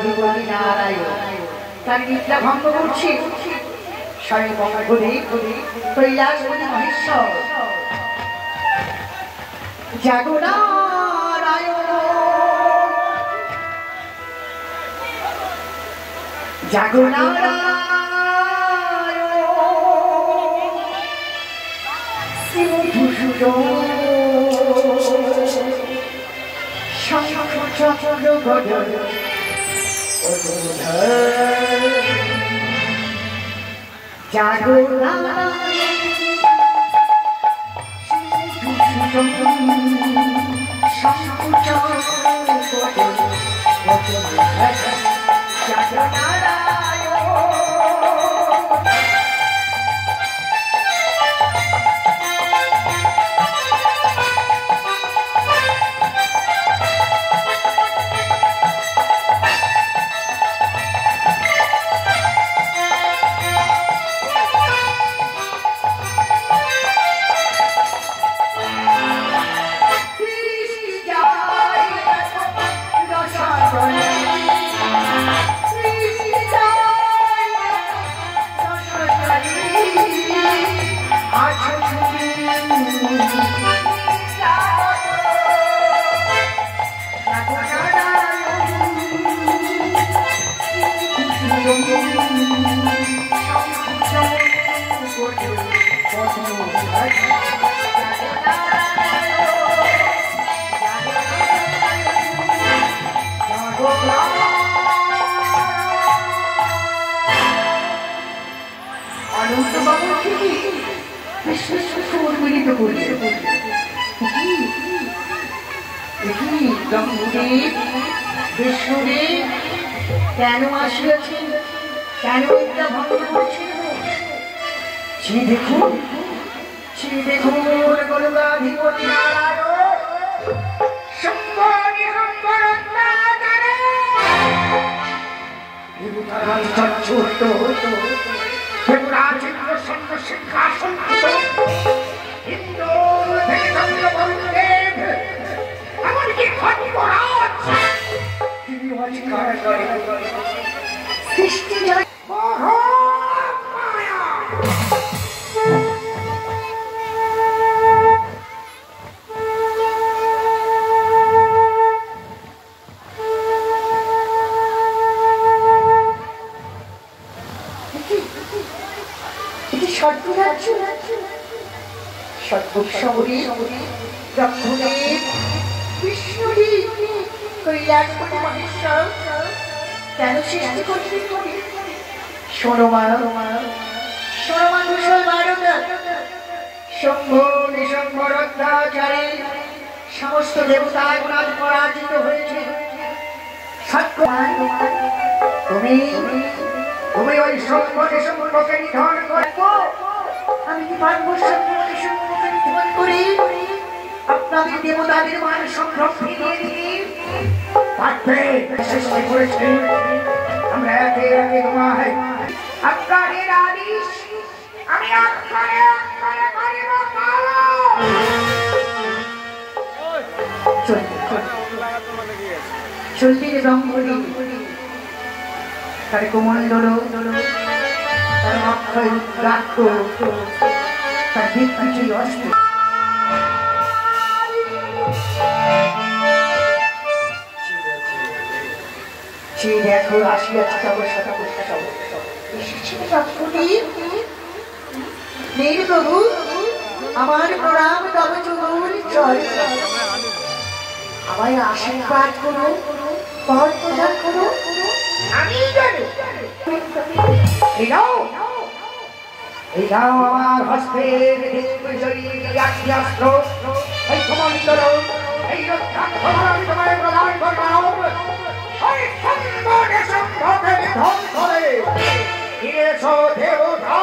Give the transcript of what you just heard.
দেবতাধিপতি নারায়ণ তার নিদ্রা ভঙ্গ করছে স্বয়ং মঙ্গলে কৈলাসপতি মহেশ্বর। জাগো নারায়ণ, জাগো নারায়ণ, সিন্ধুসুত শঙ্খ চক্র গদা জাগো নারায়ণ, শঙ্খ চক্র জাগো নারায়ণ। বিষ্ণুদেব কেন আসিয়াছেন, কেন এটা ভঙ্গ করছেন? দেখুন দেখুন গোলকাধিপতি নারায়ণ সৃষ্টি কেন সৃষ্টি করছেন? শোনো মা, শোনো মা, শম্ভ নিশম্বর অত্যাচারে সমস্ত দেবতা আজ পরাজিত হয়েছে। তুমি তুমি ওই শম্ভ নিশম্বরকে নিধন করবো। আমি কি পারবো শম্ভ নিশম্বরকে নিধন করে আপনাদের দেবতাদের মান সম্ভ্রম ফিরিয়ে দিই? পারবে, সৃষ্টি করেছে আমরা একে একে তোমায় আপনাদের আদেশ আমি অক্ষরে অক্ষরে করিব পালন। চলতি ব্রহ্মণি তার কোমণ্ডল, তার অক্ষয় উদ্রাক্ষ, তার দিগ্বিজয়ী অস্ত্র। দেখো আসিয়াছি প্রভু, আমার প্রণাম তবে চরণে। আমায় আশীর্বাদ করো, পথ প্রদান করো। আমি জানি এটাও আমার হস্তের দিগ্বিজয়ী এই কমণ্ডল, এই রক্ষা আমি তোমায় প্রদান করলাম। নিধন করে এসো দেবতা।